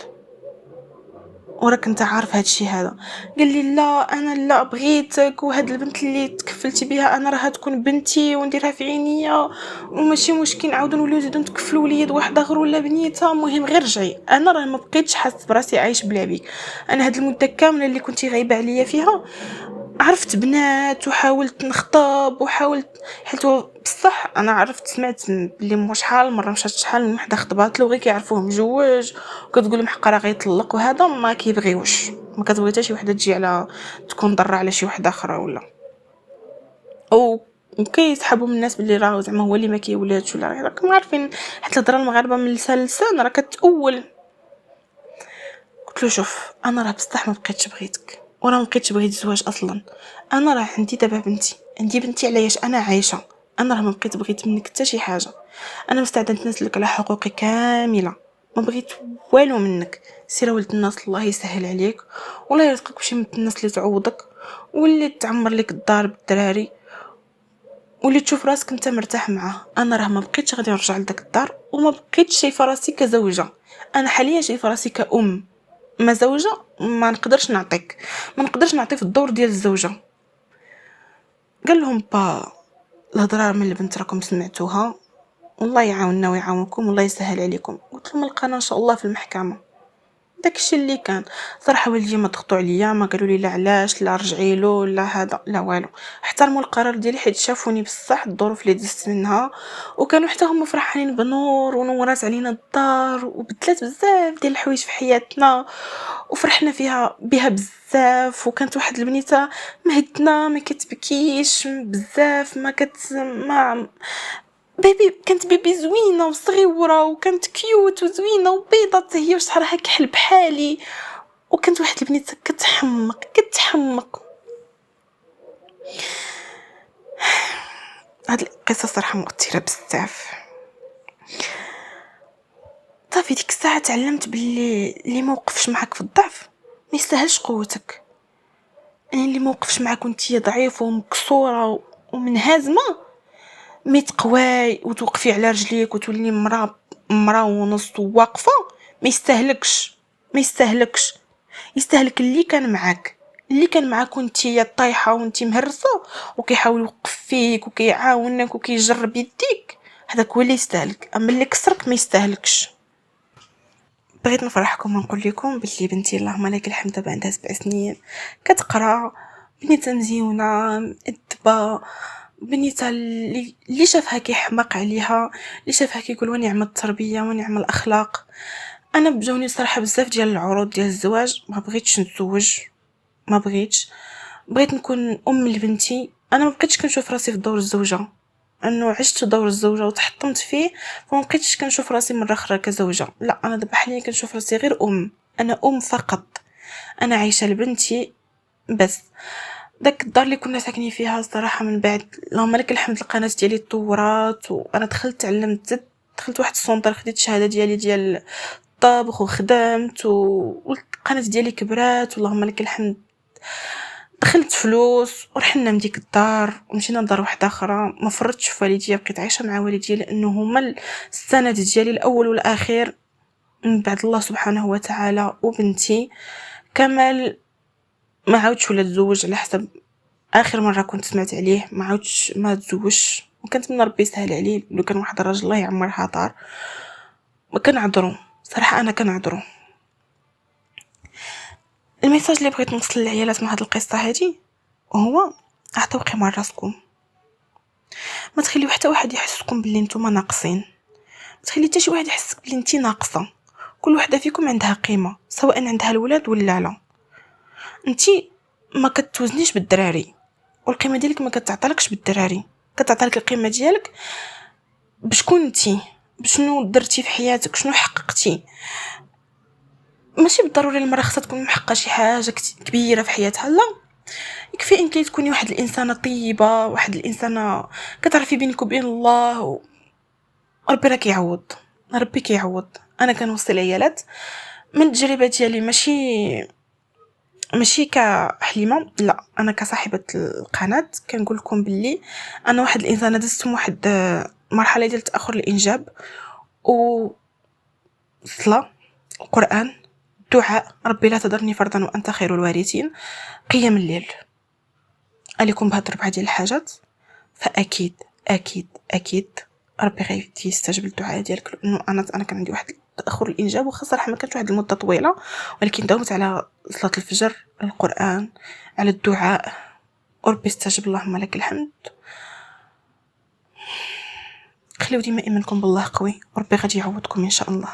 وراك انت عارف هادشي هذا. قال لي لا انا لا بغيتك، وهاد البنت اللي تكفلتي بها انا راه تكون بنتي ونديرها في عينيا، وماشي مشكل نعاودو نوليو نزيدو نتكفلوا وليد واحد اخر ولا بنيته، المهم غير رجعي. انا راه ما بقيتش حاسه براسي عايش بلا بيك، انا هاد المده كامله اللي كنتي غايبه عليا فيها عرفت بنات وحاولت نخطب وحاولت، حيت بصح انا عرفت سمعت بلي مو شحال مره مشات شحال من وحده خطبات له غير كيعرفوه مجوج وكتقول لهم حقا راه غيطلق، وهذا ما كيبغيوش، ما كتبغي حتى شي وحده تجي على تكون ضره على شي وحده اخرى ولا او وكيسحبوا من الناس باللي راه زعما هو اللي ما كيولادش، ولا راكم عارفين حتى الهضره المغاربه من لسان لسان راه كتأول. قلت له شوف انا راه بصح ما بقيتش بغيتك، وانا مبقيتش بغيت الزواج اصلا. انا راه عندي دابا بنتي، عندي بنتي علاش انا عايشه. انا راه ما بقيت بغيت منك حتى شي حاجه، انا مستعده نتنازلك على حقوقي كامله، ما بغيت والو منك. سير ولد الناس، الله يسهل عليك والله يرزقك بشي من الناس اللي تعوضك، واللي تعمر لك الدار بالدراري، واللي تشوف راسك انت مرتاح معاه. انا راه ما بقيتش غادي نرجع لداك الدار، وما بقيتش شايفه راسي كزوجه. انا حاليا شايفه راسي كأم، ما زوجه ما نقدرش نعطيك، ما نقدرش نعطي في الدور ديال الزوجه. قال لهم با الهضره من البنت راكم سمعتوها، والله يعاوننا ويعاونكم والله يسهل عليكم. قلت لهم لقانا ان شاء الله في المحكمه. داكشي اللي كان. صراحه والدي ما ضغطوا عليا، ما قالوا لي لا علاش لا رجعي له لا هذا لا والو، احترموا القرار ديالي حيت شافوني بصح الظروف اللي دزت منها، وكانوا حتى هما فرحانين بنور ونورات علينا الدار وبدلات بزاف ديال الحوايج في حياتنا وفرحنا فيها بها بزاف. وكانت واحد البنيته مهدنا ما كتبكيش بزاف، ما كت ما بيبي، كانت بيبي زوينه وصغيره وكانت كيوت وزوينه وبيضه حتى هي وشعرها كحل بحالي، وكانت واحد البنيته كتحمق. هاد القصه صراحه مؤثره بزاف. صافي ديك الساعه تعلمت باللي اللي ما وقفش معاك في الضعف ما يستاهلش قوتك. يعني اللي ما وقفش معاك وانتي ضعيفه ومكسوره ومنهزمه ما تقواي وتوقفي على رجليك وتولي مرا ونص واقفه، ما يستاهلكش، ما يستاهلكش. يستاهلك اللي كان معاك، اللي كان معاك وانتي طايحه وانتي مهرسه وكيحاول يوقف فيك وكيعاونك وكيجرب يديك، هذاك هو اللي يستاهلك. اما اللي كسرك ما يستاهلكش. بغيت نفرحكم ونقول لكم باللي بنتي اللهم لك الحمد دابا عندها 7 سنين، كتقرا، بنيته مزيونه ادبه، بنيته اللي شافها كيحمق عليها، اللي شافها كيقول ونعم التربيه ونعم الاخلاق. انا بجاوني صراحه بزاف ديال العروض ديال الزواج، ما بغيتش نتزوج، ما بغيتش، بغيت نكون ام لبنتي. انا ما بقيتش كنشوف راسي في دور الزوجه، انه عشت دور الزوجه وتحطمت فيه، فما بقيتش كنشوف راسي مره اخرى كزوجه. لا، انا دابا حاليا كنشوف راسي غير ام، انا ام فقط، انا عايشه لبنتي بس. داك الدار اللي كنا ساكنين فيها الصراحه من بعد اللهم لك الحمد القناه ديالي تطورات، وانا دخلت تعلمت، دخلت واحد السونتر، خديت الشهاده ديالي ديال الطبخ وخدمت والقناه ديالي كبرات واللهم لك الحمد. دخلت فلوس ورحنا من ديك الدار ومشينا لدار واحده اخرى. ما فرطتش في والديا، بقيت عايشه مع والديا لانه هما السند ديالي الاول والاخير من بعد الله سبحانه وتعالى. وبنتي كمال ما عاودش ولا تزوج، على حسب اخر مره كنت سمعت عليه ما عاودش ما تزوجش، وكانت من ربي يسهل عليه. لو كان واحد الراجل الله يعمرها دار ما كنعذرو صراحه، انا كنعذرو. الميساج اللي بغيت نوصل للعيالات من هاد القصه هادي هو اعطيو قيمه لراسكم، ما تخليو حتى واحد يحسكم باللي نتوما ناقصين، ما تخلي حتى شي واحد يحسك باللي انتي ناقصه. كل وحده فيكم عندها قيمه، سواء عندها الولاد ولا لا. انتي ما كتوزنيش بالدراري، والقيمه ديالك ما كتعطالكش بالدراري، كتعطالك القيمه ديالك بشكون انتي، بشنو درتي في حياتك، شنو حققتي. ماشي بالضروري المراه خصها تكون محققه شي حاجه كبيره في حياتها، لا، يكفي انك تكوني واحد الانسانه طيبه، واحد الانسانه كتعرفي بينك وبين الله ربي راه كيعوض، ربي كيعوض. انا كنوصل عيالات من التجربه ديالي، ماشي كحليمه، لا، انا كصاحبه القناه كنقول لكم باللي انا واحد الانسانه دزت واحد مرحله ديال تاخر الانجاب، وصلاه، قران، دعاء، ربي لا تذرني فردا وانت خير الوارثين، قيام الليل. عليكم بهاد 4 ديال الحاجات، فاكيد اكيد اكيد ربي غيستجيب الدعاء ديالك. لانه انا كان عندي واحد تاخر الانجاب، وخا صراحه ما كانت واحد المده طويله، ولكن داومت على صلاه الفجر، القران، على الدعاء، وربي استجب اللهم لك الحمد. خليو ديما ايمانكم بالله قوي، وربي غادي يعوضكم ان شاء الله.